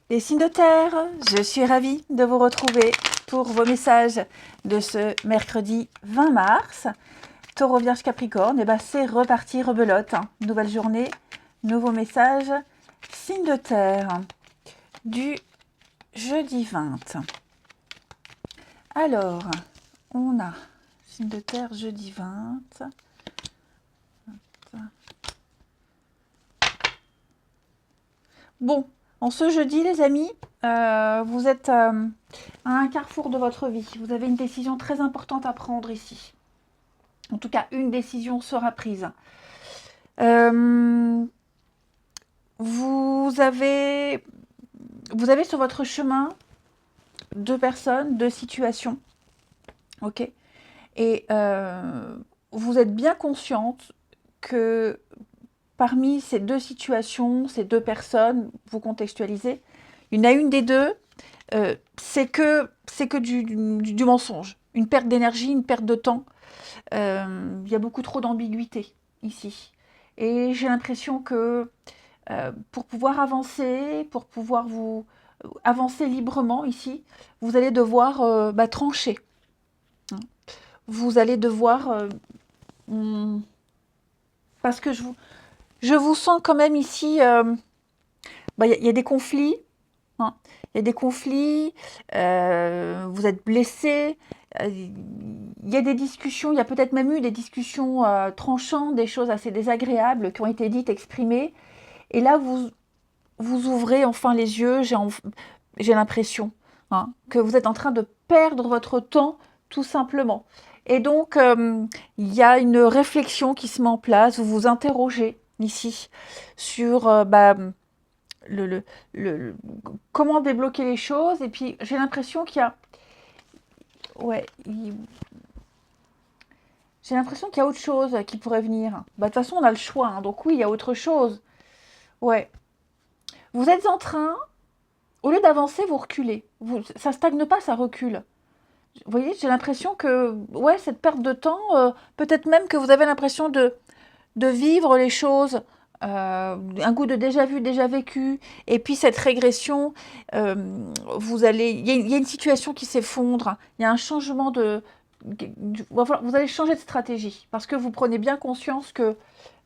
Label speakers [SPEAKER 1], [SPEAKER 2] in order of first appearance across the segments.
[SPEAKER 1] Les signes de terre, je suis ravie de vous retrouver pour vos messages de ce mercredi 20 mars. Taureau, Vierge, Capricorne, et ben c'est reparti, rebelote. Nouvelle journée, nouveau message. Signe de terre du jeudi 20. Alors, on a signe de terre jeudi 20. Bon, en ce jeudi, les amis, vous êtes à un carrefour de votre vie. Vous avez une décision très importante à prendre ici. En tout cas, une décision sera prise. Vous avez sur votre chemin deux personnes, deux situations. Ok. Et vous êtes bien consciente que parmi ces deux situations, ces deux personnes, vous contextualisez, il y en a une des deux, c'est que du mensonge, une perte d'énergie, une perte de temps. Il y a beaucoup trop d'ambiguïté ici. Et j'ai l'impression que pour pouvoir avancer, pour pouvoir vous avancer librement ici, vous allez devoir trancher. Vous allez devoir... parce que je vous sens quand même ici... y a des conflits. Il y a des conflits, vous êtes blessé, il y a des discussions, il y a peut-être même eu des discussions tranchantes, des choses assez désagréables qui ont été dites, exprimées. Et là, vous ouvrez enfin les yeux, j'ai l'impression que vous êtes en train de perdre votre temps, tout simplement. Et donc, il y a une réflexion qui se met en place, vous vous interrogez ici sur... comment débloquer les choses. Et puis j'ai l'impression qu'il y a j'ai l'impression qu'il y a autre chose qui pourrait venir. De toute façon on a le choix, donc oui, il y a autre chose. Vous êtes en train, au lieu d'avancer, vous reculez. Ça stagne pas, ça recule. Vous voyez, j'ai l'impression que cette perte de temps, peut-être même que vous avez l'impression de vivre les choses, un goût de déjà vu, déjà vécu, et puis cette régression, il y a une situation qui s'effondre, il y a un changement vous allez changer de stratégie, parce que vous prenez bien conscience que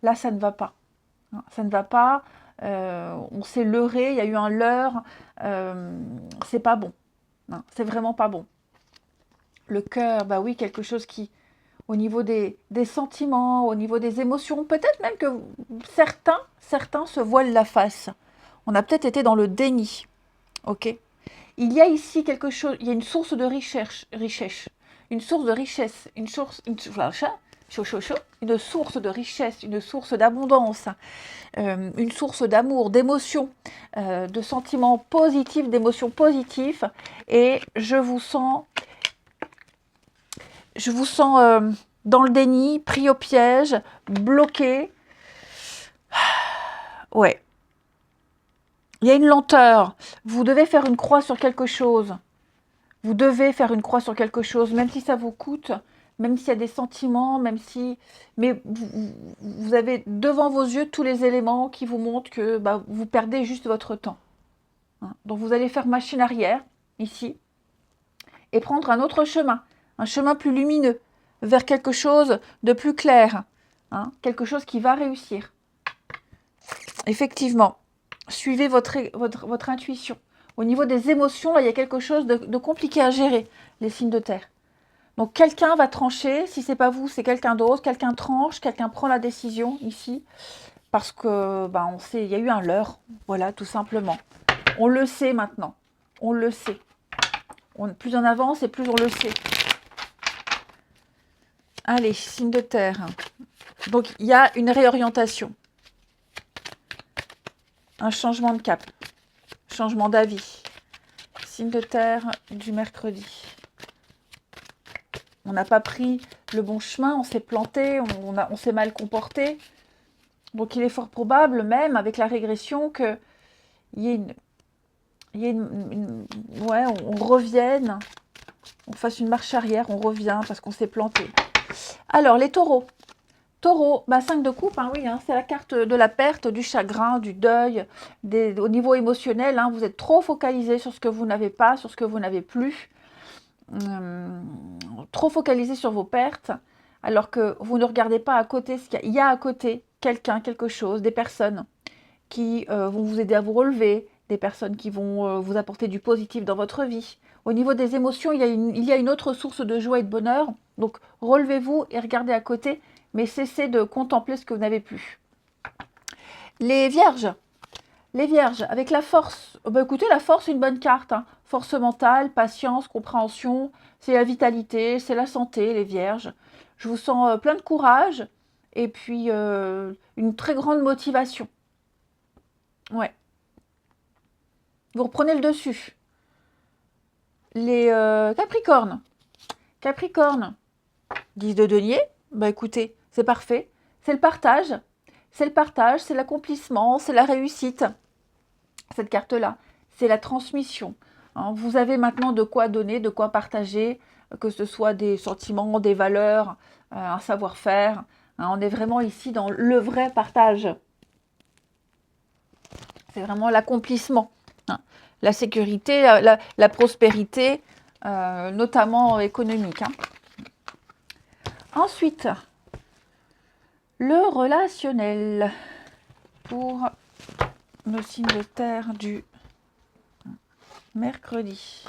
[SPEAKER 1] là, ça ne va pas. Ça ne va pas, on s'est leurré, il y a eu un leurre, c'est pas bon. C'est vraiment pas bon. Le cœur, bah oui, quelque chose qui, au niveau des sentiments, au niveau des émotions. Peut-être même que certains se voilent la face. On a peut-être été dans le déni. Ok. Il y a ici quelque chose, il y a une source de richesse, une source de richesse, une source de richesse, une source d'abondance, une source d'amour, d'émotions, de sentiments positifs, d'émotions positives. Et je vous sens dans le déni, pris au piège, bloqué. Ouais. Il y a une lenteur. Vous devez faire une croix sur quelque chose. Vous devez faire une croix sur quelque chose, même si ça vous coûte, même s'il y a des sentiments, même si... Mais vous avez devant vos yeux tous les éléments qui vous montrent que vous perdez juste votre temps. Donc vous allez faire machine arrière, ici, et prendre un autre chemin, un chemin plus lumineux, vers quelque chose de plus clair, quelque chose qui va réussir. Effectivement, suivez votre intuition. Au niveau des émotions, là, il y a quelque chose de compliqué à gérer, les signes de terre. Donc quelqu'un va trancher, si c'est pas vous, c'est quelqu'un d'autre, quelqu'un tranche, quelqu'un prend la décision ici, parce que on sait, il y a eu un leurre, voilà, tout simplement. On le sait maintenant, on le sait. Plus on avance et plus on le sait. Allez, signe de terre. Donc, il y a une réorientation. Un changement de cap. Changement d'avis. Signe de terre du mercredi. On n'a pas pris le bon chemin, on s'est planté, on s'est mal comporté. Donc, il est fort probable, même avec la régression, qu'il y ait on revienne, on fasse une marche arrière, on revient parce qu'on s'est planté. Alors, les taureaux. Taureau, bah 5 de coupe, hein, oui, hein, c'est la carte de la perte, du chagrin, du deuil, au niveau émotionnel, hein, vous êtes trop focalisé sur ce que vous n'avez pas, sur ce que vous n'avez plus, euh, trop focalisé sur vos pertes, alors que vous ne regardez pas à côté ce qu'il y a. Il y a à côté quelqu'un, quelque chose, des personnes qui vont vous aider à vous relever, des personnes qui vont vous apporter du positif dans votre vie. Au niveau des émotions, il y a une autre source de joie et de bonheur. Donc relevez-vous et regardez à côté, mais cessez de contempler ce que vous n'avez plus. Les vierges, avec la force. Bah, écoutez, la force, c'est une bonne carte, hein. Force mentale, patience, compréhension, c'est la vitalité, c'est la santé, les vierges. Je vous sens plein de courage et puis une très grande motivation. Ouais, vous reprenez le dessus. Les Capricornes. Capricorne, 10 de denier, bah écoutez, c'est parfait. C'est le partage. C'est le partage, c'est l'accomplissement, c'est la réussite. Cette carte-là, c'est la transmission. Hein, vous avez maintenant de quoi donner, de quoi partager, que ce soit des sentiments, des valeurs, un savoir-faire. Hein, on est vraiment ici dans le vrai partage. C'est vraiment l'accomplissement. Hein. La sécurité, la prospérité, notamment économique. Hein. Ensuite, le relationnel pour le signe de terre du mercredi.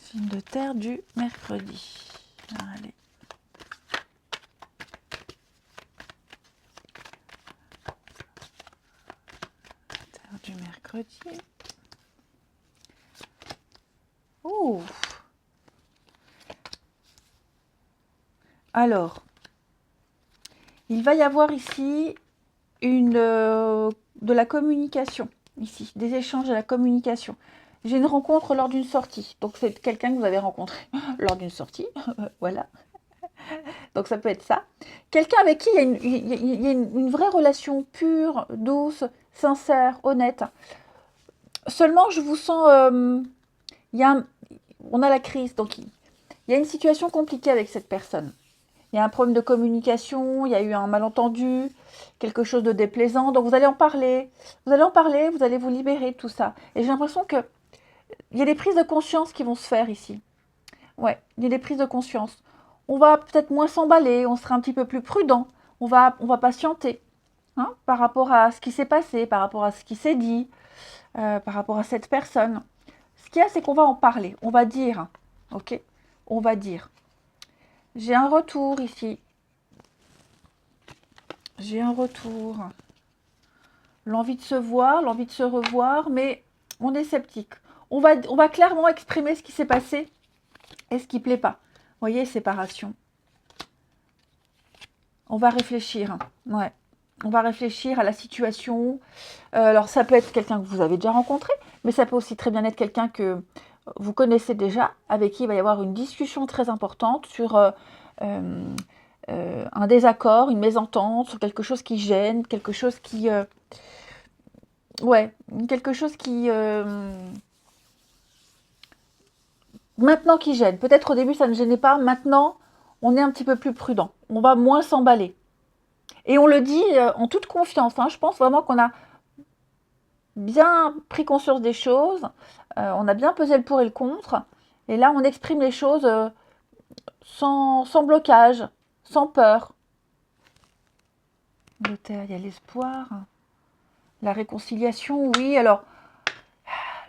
[SPEAKER 1] Signe de terre du mercredi. Allez. Terre du mercredi. Ouh. Alors, il va y avoir ici de la communication, ici, des échanges de la communication. J'ai une rencontre lors d'une sortie, donc c'est quelqu'un que vous avez rencontré lors d'une sortie, voilà. Donc ça peut être ça. Quelqu'un avec qui il y a une vraie relation pure, douce, sincère, honnête. Seulement, je vous sens, on a la crise, donc il y a une situation compliquée avec cette personne. Il y a un problème de communication, il y a eu un malentendu, quelque chose de déplaisant. Donc vous allez en parler, vous allez vous libérer de tout ça. Et j'ai l'impression qu'il y a des prises de conscience qui vont se faire ici. Ouais, il y a des prises de conscience. On va peut-être moins s'emballer, on sera un petit peu plus prudent, on va patienter, hein, par rapport à ce qui s'est passé, par rapport à ce qui s'est dit, par rapport à cette personne. Ce qu'il y a, c'est qu'on va en parler, on va dire, ok? On va dire. J'ai un retour ici. J'ai un retour. L'envie de se voir, l'envie de se revoir, mais on est sceptique. On va clairement exprimer ce qui s'est passé et ce qui ne plaît pas. Vous voyez, séparation. On va réfléchir. Ouais. On va réfléchir à la situation. Alors, ça peut être quelqu'un que vous avez déjà rencontré, mais ça peut aussi très bien être quelqu'un que vous connaissez déjà, avec qui il va y avoir une discussion très importante sur un désaccord, une mésentente, sur quelque chose qui gêne, quelque chose qui... ouais, quelque chose qui... maintenant qui gêne. Peut-être au début ça ne gênait pas, maintenant on est un petit peu plus prudent. On va moins s'emballer. Et on le dit en toute confiance. Hein. Je pense vraiment qu'on a bien pris conscience des choses, on a bien pesé le pour et le contre, et là on exprime les choses sans blocage, sans peur. Le terre, il y a l'espoir, la réconciliation, oui. Alors,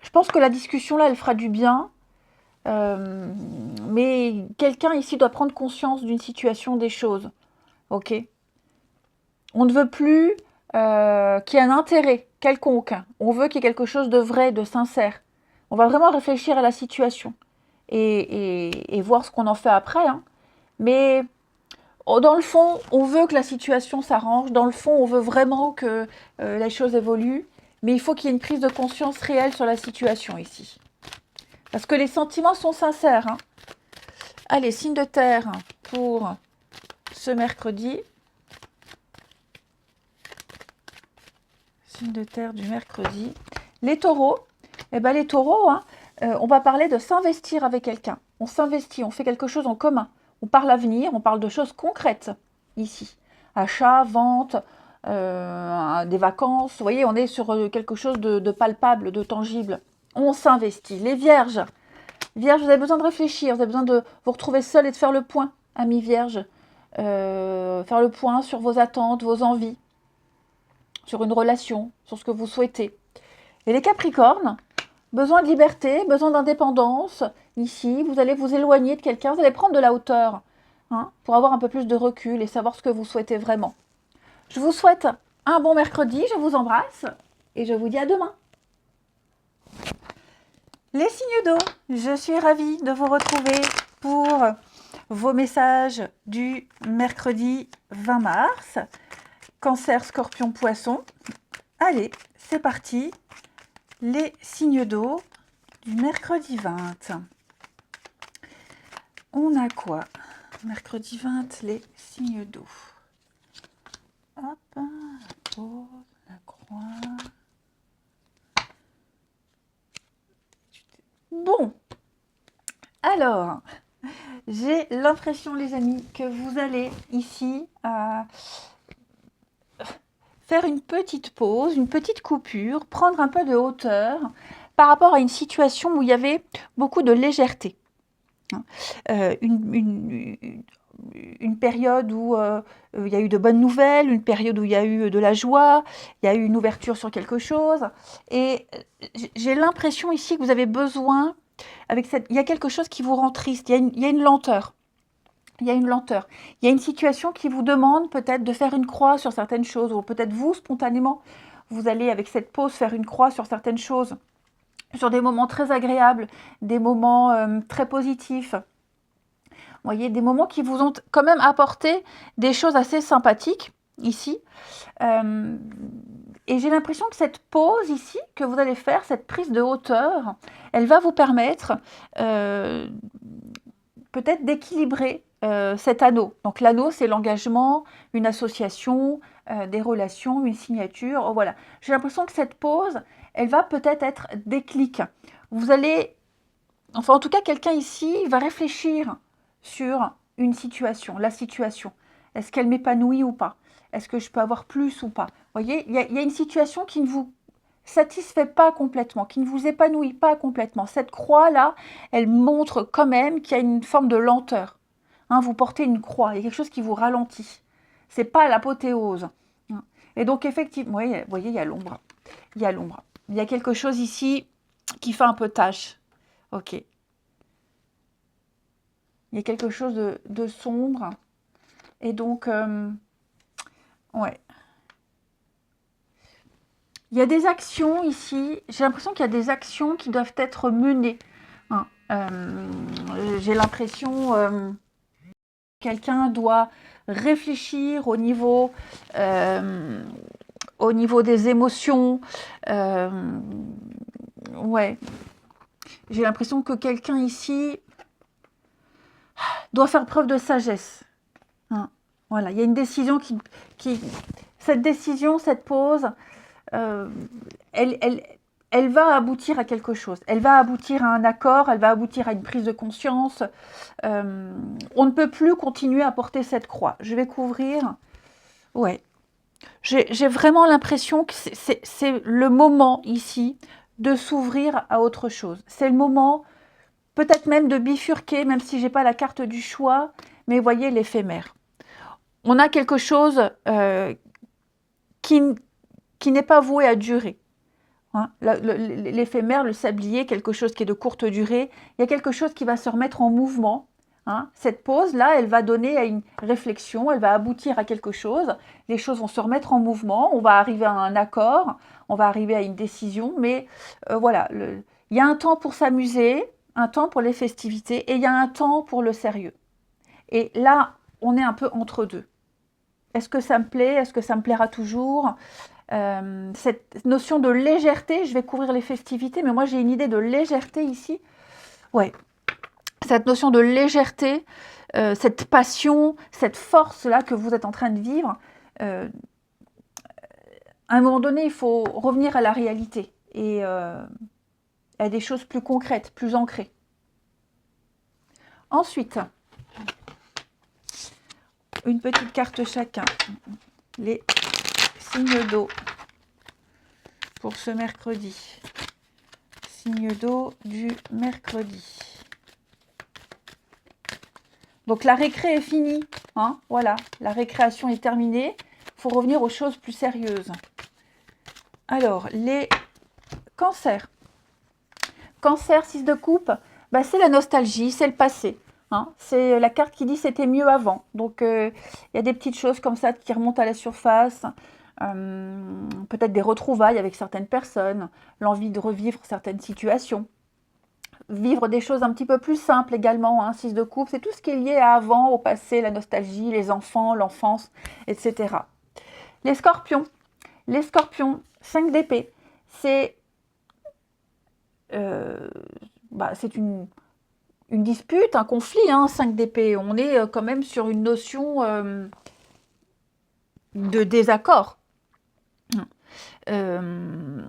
[SPEAKER 1] je pense que la discussion là, elle fera du bien, mais quelqu'un ici doit prendre conscience d'une situation, des choses, ok? On ne veut plus qu'il y ait un intérêt quelconque. On veut qu'il y ait quelque chose de vrai, de sincère. On va vraiment réfléchir à la situation et voir ce qu'on en fait après. Hein. Mais dans le fond, on veut que la situation s'arrange. Dans le fond, on veut vraiment que les choses évoluent. Mais il faut qu'il y ait une prise de conscience réelle sur la situation ici. Parce que les sentiments sont sincères. Hein. Allez, signe de terre pour ce mercredi. Signe de terre du mercredi. Les taureaux, eh ben les taureaux, hein, on va parler de s'investir avec quelqu'un. On s'investit, on fait quelque chose en commun. on parle l'avenir, on parle de choses concrètes ici. Achat, vente, des vacances. Vous voyez, on est sur quelque chose de palpable, de tangible. On s'investit. Les vierges. Vierge, vous avez besoin de réfléchir, vous avez besoin de vous retrouver seul et de faire le point, amis vierges. Faire le point sur vos attentes, vos envies, sur une relation, sur ce que vous souhaitez. Et les capricornes, besoin de liberté, besoin d'indépendance. Ici, vous allez vous éloigner de quelqu'un, vous allez prendre de la hauteur hein, pour avoir un peu plus de recul et savoir ce que vous souhaitez vraiment. Je vous souhaite un bon mercredi, je vous embrasse et je vous dis à demain. Les signes d'eau, je suis ravie de vous retrouver pour vos messages du mercredi 20 mars. Cancer, Scorpion, Poisson. Allez, c'est parti. Les signes d'eau du mercredi 20. On a quoi? Mercredi 20, les signes d'eau. Hop, la pause, la croix. Bon, alors, j'ai l'impression, les amis, que vous allez ici faire une petite pause, une petite coupure, prendre un peu de hauteur par rapport à une situation où il y avait beaucoup de légèreté. Une période où il y a eu de bonnes nouvelles, une période où il y a eu de la joie, il y a eu une ouverture sur quelque chose. Et j'ai l'impression ici que vous avez besoin, il y a quelque chose qui vous rend triste, il y a une lenteur. Il y a une lenteur. Il y a une situation qui vous demande peut-être de faire une croix sur certaines choses, ou peut-être vous, spontanément, vous allez avec cette pause faire une croix sur certaines choses, sur des moments très agréables, des moments très positifs. Vous voyez, des moments qui vous ont quand même apporté des choses assez sympathiques ici. Et j'ai l'impression que cette pause ici que vous allez faire, cette prise de hauteur, elle va vous permettre peut-être d'équilibrer cet anneau. Donc l'anneau, c'est l'engagement, une association, des relations, une signature. Oh, voilà. J'ai l'impression que cette pause, elle va peut-être être déclic. Vous allez, enfin en tout cas, quelqu'un ici va réfléchir sur une situation, la situation. Est-ce qu'elle m'épanouit ou pas? Est-ce que je peux avoir plus ou pas? Vous voyez, il y a une situation qui ne vous satisfait pas complètement, qui ne vous épanouit pas complètement. Cette croix-là, elle montre quand même qu'il y a une forme de lenteur. Hein, vous portez une croix, il y a quelque chose qui vous ralentit. C'est pas l'apothéose. Et donc effectivement, vous voyez, il y a l'ombre. Il y a l'ombre. Il y a quelque chose ici qui fait un peu tâche. Ok. Il y a quelque chose de sombre. Et donc, ouais. Il y a des actions ici. J'ai l'impression qu'il y a des actions qui doivent être menées. Hein. J'ai l'impression que quelqu'un doit réfléchir au niveau des émotions. Ouais. J'ai l'impression que quelqu'un ici doit faire preuve de sagesse. Hein. Voilà, il y a une décision cette décision, cette pause, elle va aboutir à quelque chose. Elle va aboutir à un accord, elle va aboutir à une prise de conscience. On ne peut plus continuer à porter cette croix. Je vais couvrir. Ouais. J'ai vraiment l'impression que c'est le moment ici de s'ouvrir à autre chose. C'est le moment peut-être même de bifurquer, même si je n'ai pas la carte du choix, mais voyez l'éphémère. On a quelque chose qui n'est pas voué à durer. Hein, l'éphémère, le sablier, quelque chose qui est de courte durée, il y a quelque chose qui va se remettre en mouvement. Hein. Cette pause-là, elle va donner à une réflexion, elle va aboutir à quelque chose, les choses vont se remettre en mouvement, on va arriver à un accord, on va arriver à une décision, mais voilà, il y a un temps pour s'amuser, un temps pour les festivités, et il y a un temps pour le sérieux. Et là, on est un peu entre deux. Est-ce que ça me plaît? Est-ce que ça me plaira toujours? Cette notion de légèreté, je vais couvrir les festivités, mais moi j'ai une idée de légèreté ici. Ouais, cette notion de légèreté, cette passion, cette force-là que vous êtes en train de vivre, à un moment donné, il faut revenir à la réalité et à des choses plus concrètes, plus ancrées. Ensuite, une petite carte chacun. Les signes d'eau pour ce mercredi. Signe d'eau du mercredi. Donc la récré est finie. Hein, voilà, la récréation est terminée. Il faut revenir aux choses plus sérieuses. Alors, les cancers. Cancer, 6 de coupe, bah, c'est la nostalgie, c'est le passé. Hein. C'est la carte qui dit c'était mieux avant. Donc, il y a des petites choses comme ça qui remontent à la surface. Peut-être des retrouvailles avec certaines personnes, l'envie de revivre certaines situations. Vivre des choses un petit peu plus simples également, hein, 6 de coupe, c'est tout ce qui est lié à avant, au passé, la nostalgie, les enfants, l'enfance, etc. Les scorpions, 5 d'épée, c'est c'est une dispute, un conflit, hein, 5 d'épée. On est quand même sur une notion de désaccord. Il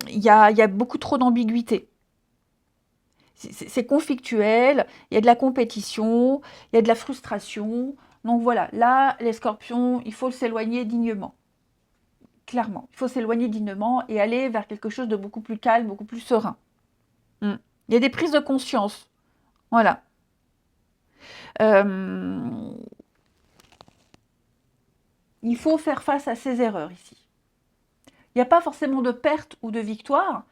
[SPEAKER 1] y a beaucoup trop d'ambiguïté. C'est conflictuel, il y a de la compétition, il y a de la frustration. Donc voilà, là, les scorpions, il faut s'éloigner dignement. Clairement, il faut s'éloigner dignement et aller vers quelque chose de beaucoup plus calme, beaucoup plus serein. Il y a des prises de conscience. Voilà. Il faut faire face à ses erreurs ici. Il n'y a pas forcément de perte ou de victoire,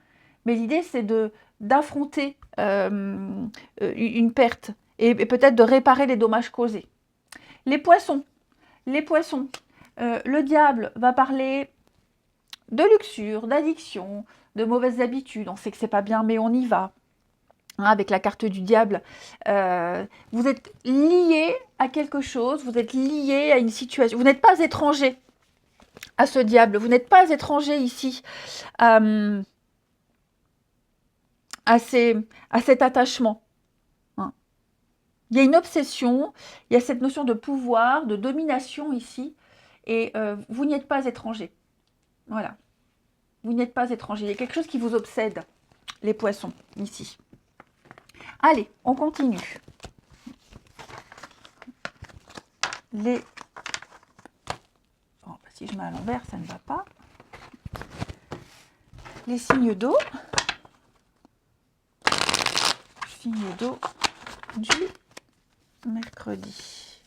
[SPEAKER 1] mais l'idée c'est d'affronter une perte et peut-être de réparer les dommages causés. Les poissons, le diable va parler de luxure, d'addiction, de mauvaises habitudes. On sait que c'est pas bien, mais on y va. Hein, avec la carte du diable, vous êtes lié à quelque chose, vous êtes lié à une situation. Vous n'êtes pas étranger à ce diable, vous n'êtes pas étranger ici à cet attachement. Hein. Il y a une obsession, il y a cette notion de pouvoir, de domination ici, et vous n'y êtes pas étranger. Voilà. Vous n'êtes pas étranger. Il y a quelque chose qui vous obsède, les poissons, ici. Allez, on continue. Si je mets à l'envers, ça ne va pas. Les signes d'eau. Signes d'eau du mercredi.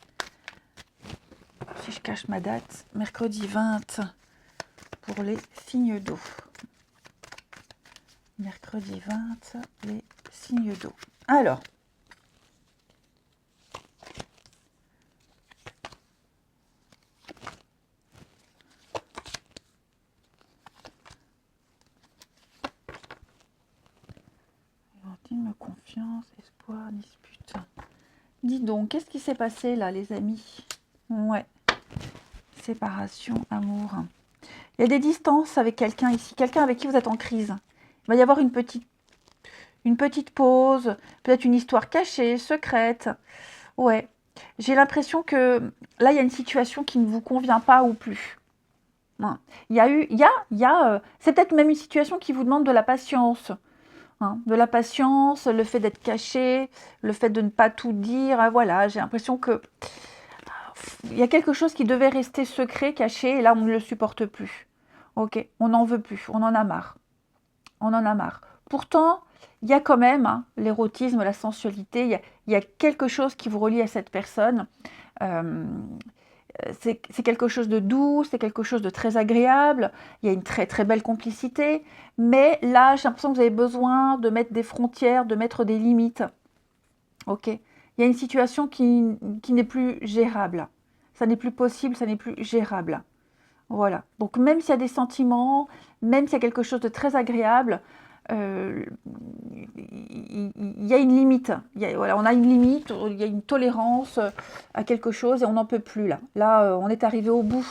[SPEAKER 1] Si je cache ma date, mercredi 20 pour les signes d'eau. Mercredi 20, les signes d'eau. Alors, intime, confiance, espoir, dispute. Dis donc, qu'est-ce qui s'est passé là, les amis? Ouais, séparation, amour. Il y a des distances avec quelqu'un ici, quelqu'un avec qui vous êtes en crise. Il va y avoir une petite pause, peut-être une histoire cachée, secrète. Ouais, j'ai l'impression que là, il y a une situation qui ne vous convient pas ou plus. C'est peut-être même une situation qui vous demande de la patience. Hein, de la patience, le fait d'être caché, le fait de ne pas tout dire. Hein, voilà, j'ai l'impression que il y a quelque chose qui devait rester secret, caché, et là, on ne le supporte plus. Ok, on n'en veut plus, on en a marre. On en a marre. Pourtant, il y a quand même hein, l'érotisme, la sensualité, il y a quelque chose qui vous relie à cette personne. C'est quelque chose de doux, c'est quelque chose de très agréable, il y a une très très belle complicité, mais là, j'ai l'impression que vous avez besoin de mettre des frontières, de mettre des limites. Ok, il y a une situation qui n'est plus gérable. Ça n'est plus possible, ça n'est plus gérable. Voilà. Donc même s'il y a des sentiments, même s'il y a quelque chose de très agréable, il y a une limite. On a une limite, il y a une tolérance à quelque chose et on n'en peut plus là. Là, on est arrivé au bout.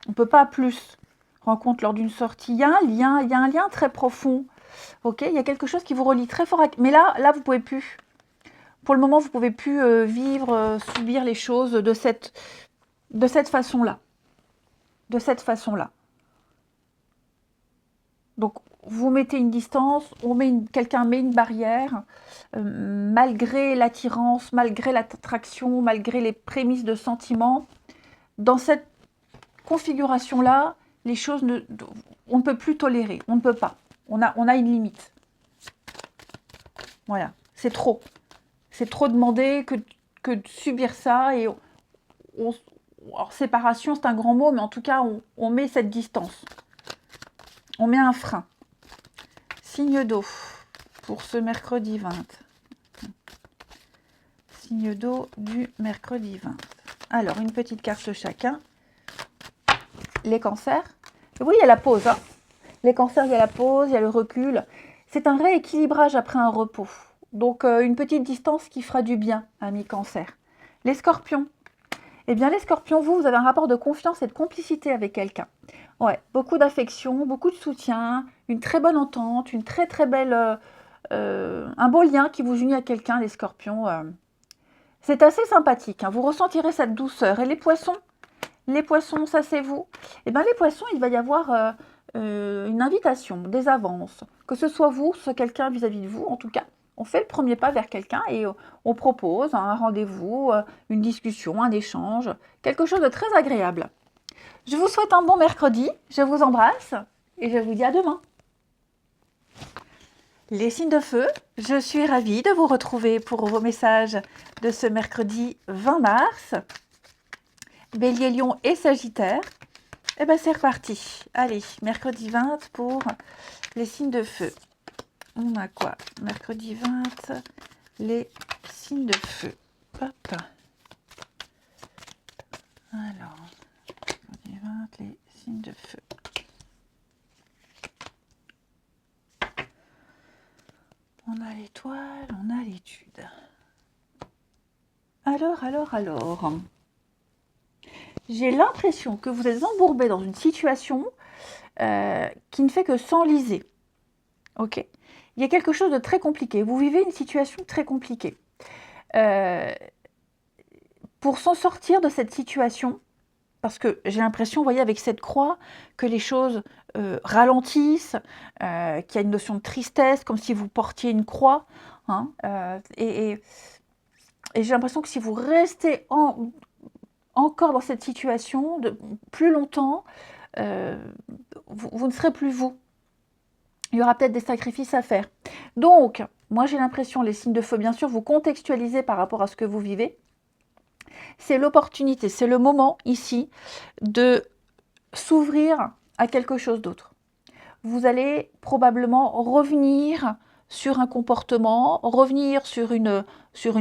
[SPEAKER 1] On ne peut pas plus. Rencontre lors d'une sortie. Il y a un lien très profond. Ok, il y a quelque chose qui vous relie très fort. Mais là, vous ne pouvez plus. Pour le moment, vous ne pouvez plus vivre, subir les choses de cette façon-là. De cette façon-là. Donc, vous mettez une distance, quelqu'un met une barrière, malgré l'attirance, malgré l'attraction, malgré les prémices de sentiments. Dans cette configuration-là, les choses, on ne peut plus tolérer, on ne peut pas. On a une limite. Voilà, c'est trop. C'est trop demandé que de subir ça. Et alors, séparation, c'est un grand mot, mais en tout cas, on met cette distance. On met un frein. Signe d'eau pour ce mercredi 20. Signe d'eau du mercredi 20. Alors, une petite carte chacun. Les cancers. Oui, il y a la pause. Hein. Les cancers, il y a la pause, il y a le recul. C'est un rééquilibrage après un repos. Donc, une petite distance qui fera du bien, amis cancer. Les scorpions. Eh bien, les scorpions, vous avez un rapport de confiance et de complicité avec quelqu'un. Ouais, beaucoup d'affection, beaucoup de soutien, une très bonne entente, une très très belle... un beau lien qui vous unit à quelqu'un, les scorpions. C'est assez sympathique, hein. Vous ressentirez cette douceur. Et les poissons, ça c'est vous. Eh bien, les poissons, il va y avoir une invitation, des avances. Que ce soit vous, soit quelqu'un vis-à-vis de vous, en tout cas. On fait le premier pas vers quelqu'un et on propose un rendez-vous, une discussion, un échange, quelque chose de très agréable. Je vous souhaite un bon mercredi, je vous embrasse et je vous dis à demain. Les signes de feu, je suis ravie de vous retrouver pour vos messages de ce mercredi 20 mars. Bélier, Lion et Sagittaire. Eh bien, c'est reparti. Allez, mercredi 20 pour les signes de feu. On a quoi? Mercredi 20, les signes de feu. Hop. Alors, mercredi 20, les signes de feu. On a l'étoile, on a l'étude. Alors. J'ai l'impression que vous êtes embourbé dans une situation qui ne fait que s'enliser. Ok? Il y a quelque chose de très compliqué. Vous vivez une situation très compliquée. Pour s'en sortir de cette situation, parce que j'ai l'impression, vous voyez, avec cette croix, que les choses ralentissent, qu'il y a une notion de tristesse, comme si vous portiez une croix. Hein, et j'ai l'impression que si vous restez encore dans cette situation de plus longtemps, vous ne serez plus vous. Il y aura peut-être des sacrifices à faire. Donc, moi j'ai l'impression, les signes de feu, bien sûr, vous contextualisez par rapport à ce que vous vivez. C'est l'opportunité, c'est le moment ici de s'ouvrir à quelque chose d'autre. Vous allez probablement revenir sur un comportement, revenir sur une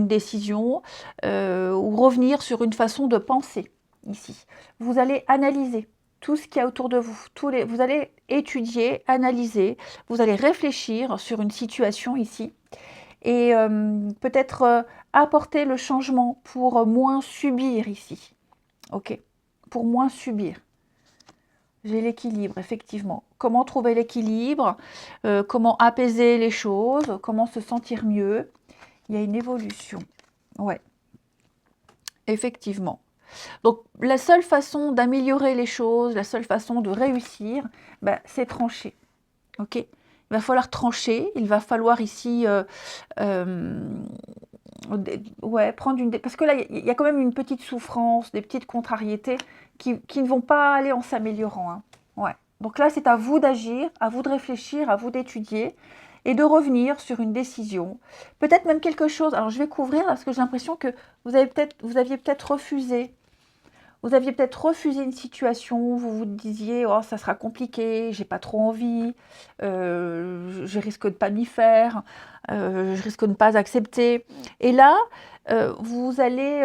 [SPEAKER 1] décision ou revenir sur une façon de penser ici. Vous allez analyser tout ce qu'il y a autour de vous. Vous allez étudier, analyser, vous allez réfléchir sur une situation ici et peut-être apporter le changement pour moins subir ici. Ok, pour moins subir. J'ai l'équilibre, effectivement. Comment trouver l'équilibre, comment apaiser les choses, comment se sentir mieux. Il y a une évolution. Ouais, effectivement. Donc, la seule façon d'améliorer les choses, la seule façon de réussir, c'est trancher. Ok ? Il va falloir trancher, il va falloir ici prendre une... Parce que là, il y a quand même une petite souffrance, des petites contrariétés qui ne vont pas aller en s'améliorant. Hein. Ouais. Donc là, c'est à vous d'agir, à vous de réfléchir, à vous d'étudier et de revenir sur une décision. Peut-être même quelque chose... Alors, je vais couvrir parce que j'ai l'impression que vous aviez peut-être refusé. Vous aviez peut-être refusé une situation, vous vous disiez « Oh, ça sera compliqué, j'ai pas trop envie, je risque de pas m'y faire, je risque de ne pas accepter. » Et là, vous allez,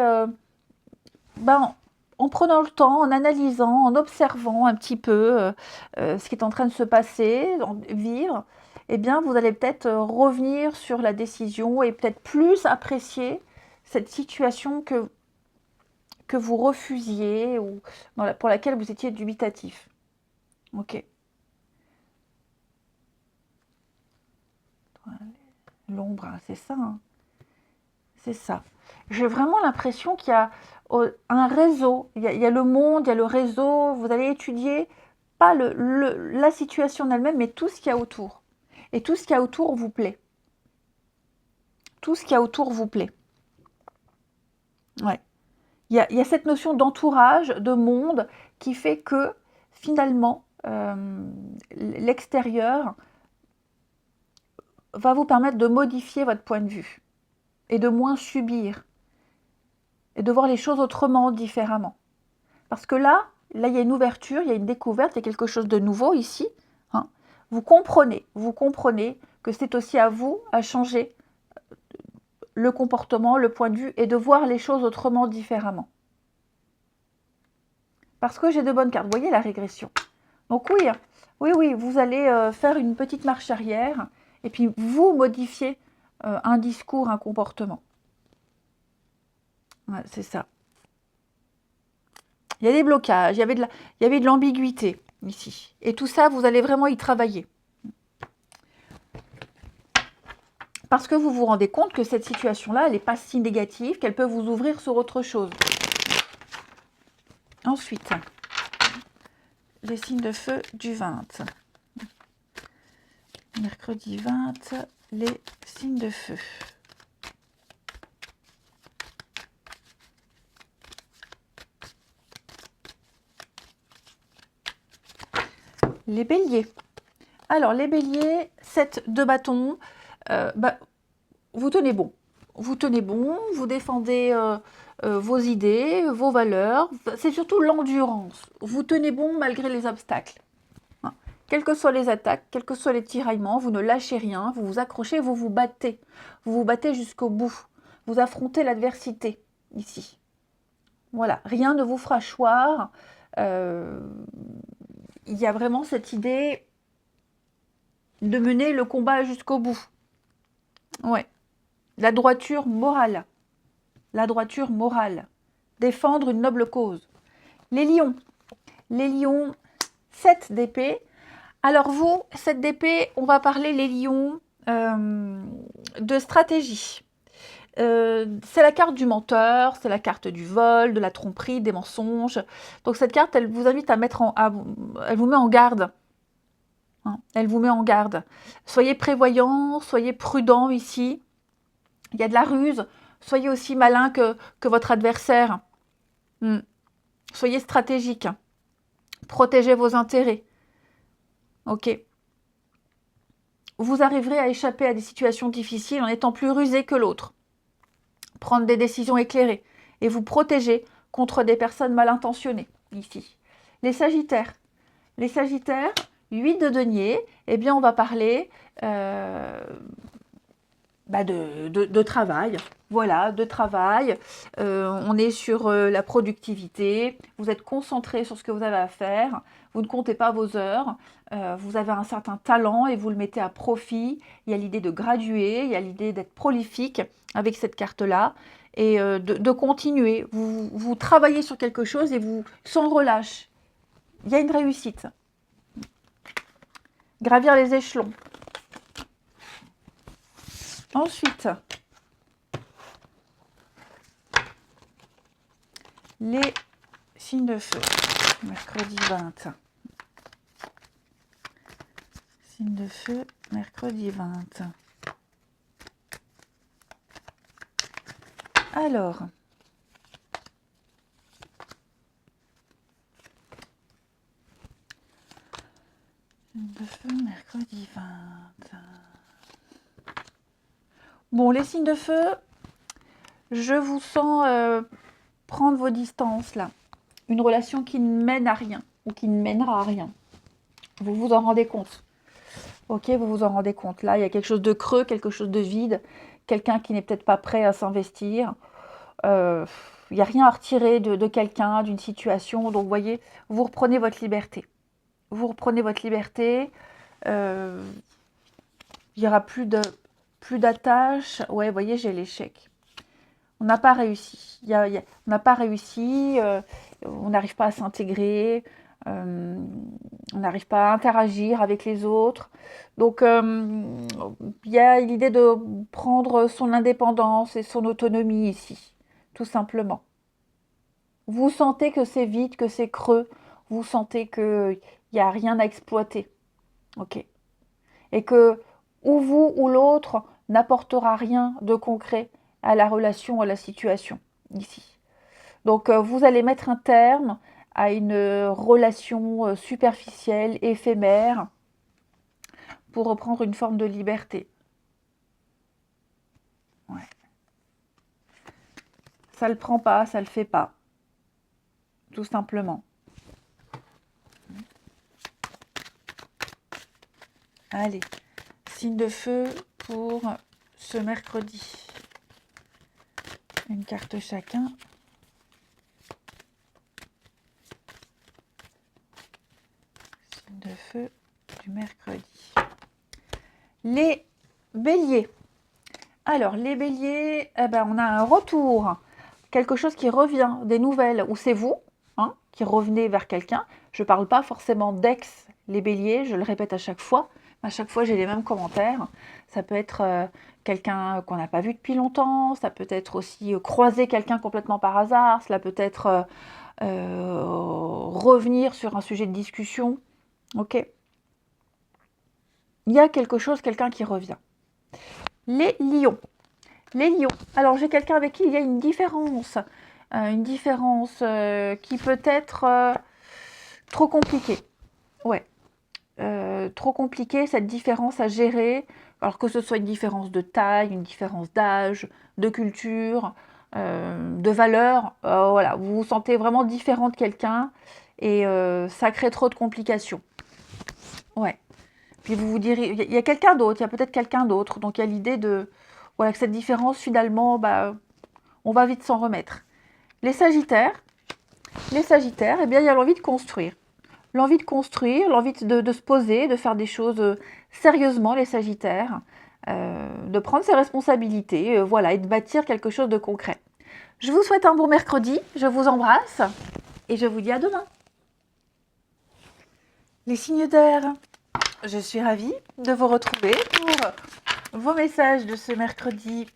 [SPEAKER 1] en prenant le temps, en analysant, en observant un petit peu ce qui est en train de se passer, vivre, eh bien, vous allez peut-être revenir sur la décision et peut-être plus apprécier cette situation que vous refusiez ou pour laquelle vous étiez dubitatif. Ok. L'ombre, hein, c'est ça. Hein. C'est ça. J'ai vraiment l'impression qu'il y a un réseau. Il y a le monde, il y a le réseau. Vous allez étudier pas la situation en elle-même, mais tout ce qu'il y a autour. Et tout ce qu'il y a autour vous plaît. Tout ce qu'il y a autour vous plaît. Ouais. Il y a cette notion d'entourage, de monde, qui fait que finalement, l'extérieur va vous permettre de modifier votre point de vue et de moins subir et de voir les choses autrement, différemment. Parce que là, il y a une ouverture, il y a une découverte, il y a quelque chose de nouveau ici. Hein. Vous comprenez que c'est aussi à vous à changer le comportement, le point de vue et de voir les choses autrement, différemment. Parce que j'ai de bonnes cartes. Vous voyez la régression. Donc oui, vous allez faire une petite marche arrière et puis vous modifiez un discours, un comportement. Ouais, c'est ça. Il y a des blocages, il y avait de l'ambiguïté ici. Et tout ça, vous allez vraiment y travailler. Parce que vous vous rendez compte que cette situation-là, elle n'est pas si négative, qu'elle peut vous ouvrir sur autre chose. Ensuite, les signes de feu du 20. Mercredi 20, les signes de feu. Les béliers. Alors, les béliers, 7 de bâton, vous tenez bon. Vous tenez bon, vous défendez vos idées, vos valeurs. C'est surtout l'endurance. Vous tenez bon malgré les obstacles. Hein. Quelles que soient les attaques, quels que soient les tiraillements, vous ne lâchez rien, vous vous accrochez, vous vous battez. Vous vous battez jusqu'au bout. Vous affrontez l'adversité, ici. Voilà, rien ne vous fera choir. Il y a vraiment cette idée de mener le combat jusqu'au bout. Ouais. La droiture morale. La droiture morale. Défendre une noble cause. Les lions. Les lions, 7 d'épée. Alors vous, 7 d'épée, on va parler, les lions, de stratégie. C'est la carte du menteur, c'est la carte du vol, de la tromperie, des mensonges. Donc cette carte, elle vous invite à mettre elle vous met en garde. Hein, elle vous met en garde. Soyez prévoyants, soyez prudents ici. Il y a de la ruse. Soyez aussi malin que votre adversaire. Soyez stratégique. Protégez vos intérêts. Ok. Vous arriverez à échapper à des situations difficiles en étant plus rusé que l'autre. Prendre des décisions éclairées. Et vous protéger contre des personnes mal intentionnées. Ici. Les sagittaires. Les sagittaires, 8 de denier. Eh bien, on va parler de travail. Voilà, de travail. On est sur la productivité. Vous êtes concentré sur ce que vous avez à faire. Vous ne comptez pas vos heures. Vous avez un certain talent et vous le mettez à profit. Il y a l'idée de graduer. Il y a l'idée d'être prolifique avec cette carte-là. Et de continuer. Vous travaillez sur quelque chose et vous, sans relâche. Il y a une réussite. Gravir les échelons. Ensuite, les signes de feu, mercredi 20. Signes de feu, mercredi 20. Alors, signes de feu, mercredi 20. Bon, les signes de feu, je vous sens prendre vos distances là. Une relation qui ne mène à rien ou qui ne mènera à rien. Vous vous en rendez compte. Ok, vous vous en rendez compte. Là, il y a quelque chose de creux, quelque chose de vide. Quelqu'un qui n'est peut-être pas prêt à s'investir. Il n'y a rien à retirer de quelqu'un, d'une situation. Donc, vous voyez, vous reprenez votre liberté. Vous reprenez votre liberté. Il n'y aura plus d'attache. Ouais, vous voyez, j'ai l'échec. On n'a pas réussi. On n'a pas réussi. On n'arrive pas à s'intégrer. On n'arrive pas à interagir avec les autres. Donc, il y a l'idée de prendre son indépendance et son autonomie ici, tout simplement. Vous sentez que c'est vide, que c'est creux. Vous sentez qu'il il n'y a rien à exploiter. Ok. Et que ou vous ou l'autre n'apportera rien de concret à la relation, à la situation ici. Donc vous allez mettre un terme à une relation superficielle, éphémère, pour reprendre une forme de liberté. Ouais. Ça le prend pas, ça le fait pas. Tout simplement. Allez, signe de feu pour ce mercredi. Une carte chacun. Signe de feu du mercredi. Les béliers. Alors, les béliers, eh ben, on a un retour. Quelque chose qui revient, des nouvelles, ou c'est vous hein, qui revenez vers quelqu'un. Je ne parle pas forcément d'ex, les béliers, je le répète à chaque fois. À chaque fois, j'ai les mêmes commentaires. Ça peut être quelqu'un qu'on n'a pas vu depuis longtemps, ça peut être aussi croiser quelqu'un complètement par hasard, cela peut être revenir sur un sujet de discussion. Ok. Il y a quelque chose, quelqu'un qui revient. Les lions. Les lions. Alors, j'ai quelqu'un avec qui il y a une différence. Une différence qui peut être trop compliquée. Ouais. Trop compliquée, cette différence à gérer. Alors que ce soit une différence de taille, une différence d'âge, de culture, de valeur. Voilà, vous vous sentez vraiment différent de quelqu'un et ça crée trop de complications. Ouais. Puis vous vous direz, il y a quelqu'un d'autre, il y a peut-être quelqu'un d'autre. Donc il y a l'idée de, voilà, que cette différence finalement, bah, on va vite s'en remettre. Les Sagittaires, eh bien, il y a l'envie de construire. L'envie de construire, l'envie de se poser, de faire des choses sérieusement, les Sagittaires, de prendre ses responsabilités, voilà, et de bâtir quelque chose de concret. Je vous souhaite un bon mercredi, je vous embrasse et je vous dis à demain. Les signes d'air, je suis ravie de vous retrouver pour vos messages de ce mercredi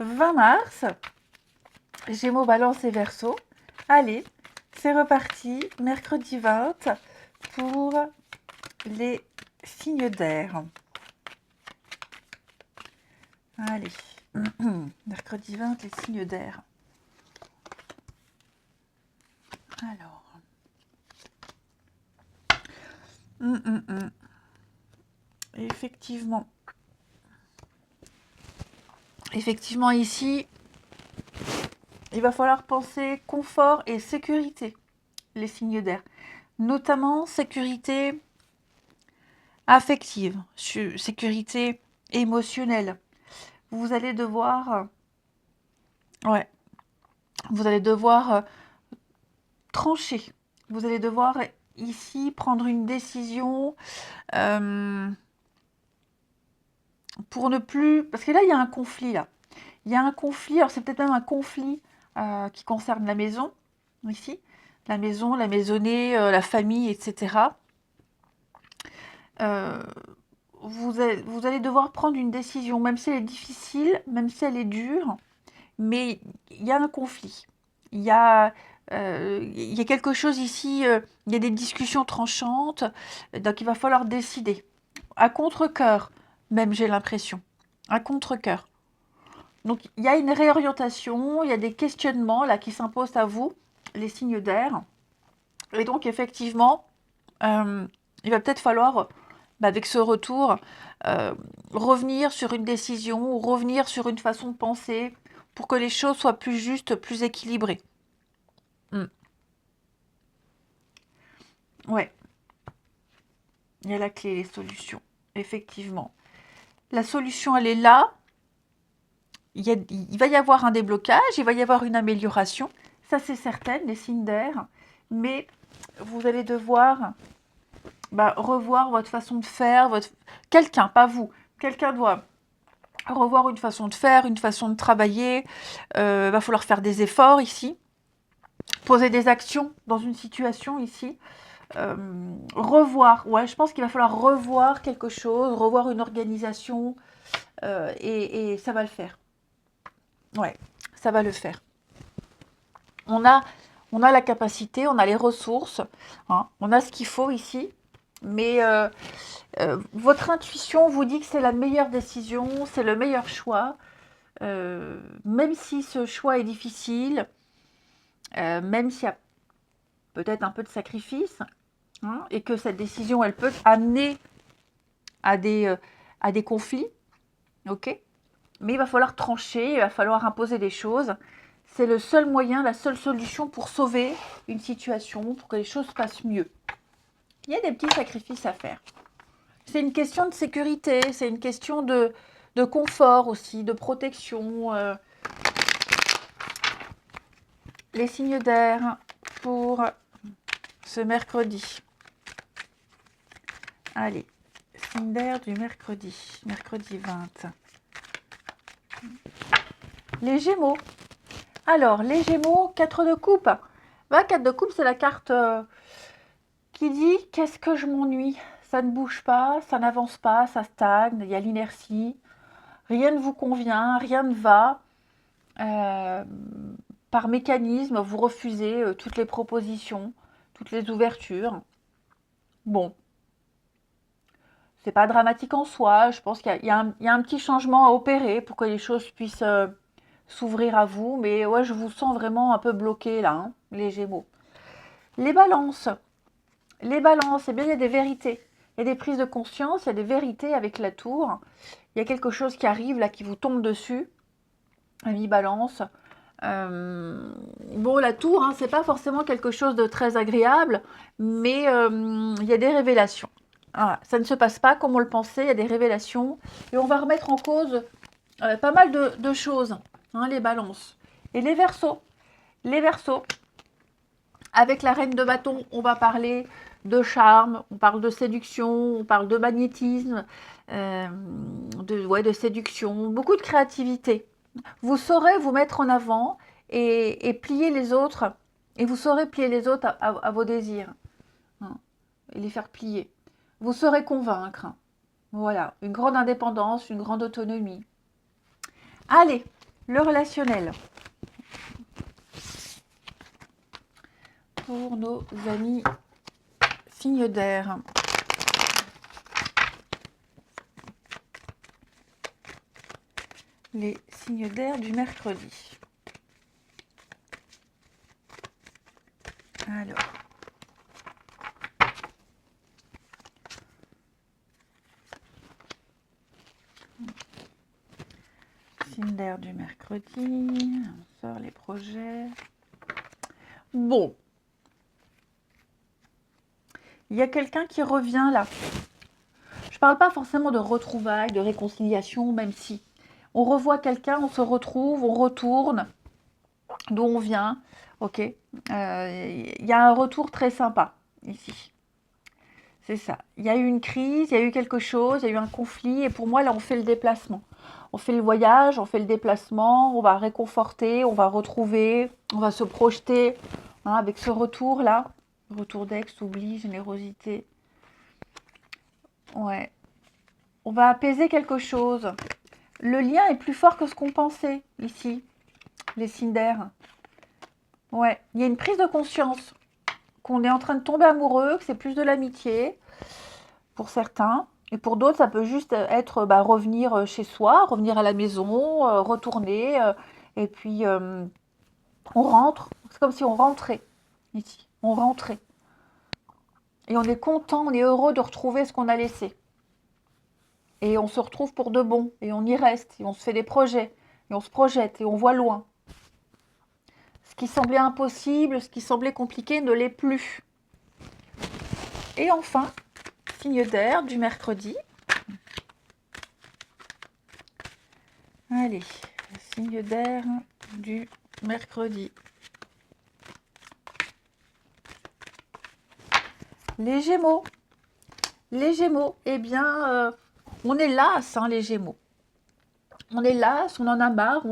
[SPEAKER 1] 20 mars. Gémeaux, Balance et Verseau. Allez, c'est reparti, mercredi 20 pour les signes d'air. Allez, mercredi 20, les signes d'air. Alors. Effectivement. Effectivement, ici, il va falloir penser confort et sécurité, les signes d'air. Notamment sécurité affective, sécurité émotionnelle. Vous allez devoir, vous allez devoir trancher. Vous allez devoir ici prendre une décision pour ne plus... Parce que là, il y a un conflit, là. Il y a un conflit, alors c'est peut-être même un conflit qui concerne la maison, ici. La maison, la maisonnée, la famille, etc. Vous allez devoir prendre une décision, même si elle est difficile, même si elle est dure, mais il y a un conflit. Il y a quelque chose ici, il y a des discussions tranchantes, donc il va falloir décider. À contre-cœur, même j'ai l'impression. À contre-cœur. Donc il y a une réorientation, il y a des questionnements là qui s'imposent à vous, les signes d'air. Et donc effectivement, il va peut-être falloir, avec ce retour, revenir sur une décision ou revenir sur une façon de penser pour que les choses soient plus justes, plus équilibrées. Ouais, il y a la clé, les solutions, effectivement. La solution, elle est là. Il va y avoir un déblocage, il va y avoir une amélioration. Ça, c'est certain, les signes d'air. Mais vous allez devoir revoir votre façon de faire. Quelqu'un, pas vous. Quelqu'un doit revoir une façon de faire, une façon de travailler. Va falloir faire des efforts ici. Poser des actions dans une situation ici. Revoir. Ouais, je pense qu'il va falloir revoir quelque chose, revoir une organisation. Et ça va le faire. Ouais, ça va le faire. On a la capacité, on a les ressources, hein, on a ce qu'il faut ici Mais votre intuition vous dit que c'est la meilleure décision, c'est le meilleur choix. Même si ce choix est difficile, même s'il y a peut-être un peu de sacrifice, hein, et que cette décision, elle peut amener à des conflits, ok? Mais il va falloir trancher, il va falloir imposer des choses. C'est le seul moyen, la seule solution pour sauver une situation, pour que les choses passent mieux. Il y a des petits sacrifices à faire. C'est une question de sécurité, c'est une question de confort aussi, de protection. Les signes d'air pour ce mercredi. Allez, signe d'air du mercredi, mercredi 20. Les Gémeaux. Alors, les Gémeaux, 4 de coupe. 4 de coupe, c'est la carte qui dit « Qu'est-ce que je m'ennuie ?» Ça ne bouge pas, ça n'avance pas, ça stagne, il y a l'inertie. Rien ne vous convient, rien ne va. Par mécanisme, vous refusez toutes les propositions, toutes les ouvertures. Bon, c'est pas dramatique en soi. Je pense qu'il y a un petit changement à opérer pour que les choses puissent s'ouvrir à vous. Mais ouais, je vous sens vraiment un peu bloqué là, hein, les Gémeaux. Les balances. Les balances, eh bien, il y a des vérités. Il y a des prises de conscience, il y a des vérités avec la tour. Il y a quelque chose qui arrive là, qui vous tombe dessus. Ami balance. Bon, la tour, hein, c'est pas forcément quelque chose de très agréable, mais il y a des révélations. Voilà, ça ne se passe pas comme on le pensait, il y a des révélations. Et on va remettre en cause pas mal de choses, hein, les balances. Et les verseaux. Les verseaux. Avec la reine de bâton, on va parler de charme, on parle de séduction, on parle de magnétisme, de séduction, beaucoup de créativité. Vous saurez vous mettre en avant et plier les autres, et vous saurez plier les autres à vos désirs, hein, et les faire plier. Vous saurez convaincre. Voilà, une grande indépendance, une grande autonomie. Allez, le relationnel. Pour nos amis signes d'air. Les signes d'air du mercredi. Alors. Signe d'air du mercredi. On sort les projets. Bon. Il y a quelqu'un qui revient là. Je ne parle pas forcément de retrouvailles, de réconciliation, même si on revoit quelqu'un, on se retrouve, on retourne d'où on vient. Ok. Il y a un retour très sympa ici. C'est ça. Il y a eu une crise, il y a eu quelque chose, il y a eu un conflit. Et pour moi, là, on fait le déplacement. On fait le voyage, on fait le déplacement, on va réconforter, on va retrouver, on va se projeter, hein, avec ce retour-là. Retour d'ex, oubli, générosité. Ouais. On va apaiser quelque chose. Le lien est plus fort que ce qu'on pensait ici, les signes d'air. Ouais, il y a une prise de conscience qu'on est en train de tomber amoureux, que c'est plus de l'amitié pour certains. Et pour d'autres, ça peut juste être revenir chez soi, revenir à la maison, retourner. Et puis, on rentre. C'est comme si on rentrait ici. On rentrait. Et on est content, on est heureux de retrouver ce qu'on a laissé. Et on se retrouve pour de bon. Et on y reste. Et on se fait des projets. Et on se projette. Et on voit loin. Ce qui semblait impossible, ce qui semblait compliqué ne l'est plus. Et enfin, signe d'air du mercredi. Allez, signe d'air du mercredi. Les Gémeaux. Les Gémeaux, eh bien, on est las, hein, les Gémeaux. On est las, on en a marre,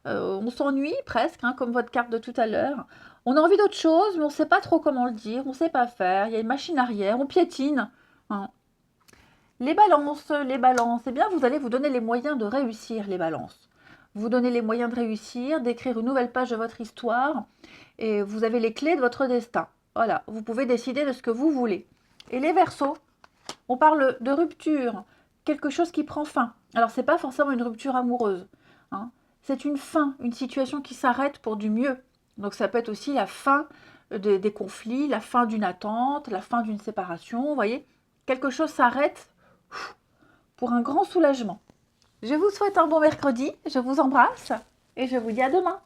[SPEAKER 1] on s'ennuie presque, hein, comme votre carte de tout à l'heure. On a envie d'autre chose, mais on ne sait pas trop comment le dire, on ne sait pas faire. Il y a une machine arrière, on piétine. Hein. Les balances, eh bien, vous allez vous donner les moyens de réussir, les balances. Vous donnez les moyens de réussir, d'écrire une nouvelle page de votre histoire, et vous avez les clés de votre destin. Voilà, vous pouvez décider de ce que vous voulez. Et les Verseaux, On parle de rupture, quelque chose qui prend fin. Alors, c'est pas forcément une rupture amoureuse, hein. C'est une fin, une situation qui s'arrête pour du mieux. Donc, ça peut être aussi la fin des conflits, la fin d'une attente, la fin d'une séparation. Vous voyez, quelque chose s'arrête pour un grand soulagement. Je vous souhaite un bon mercredi, je vous embrasse et je vous dis à demain.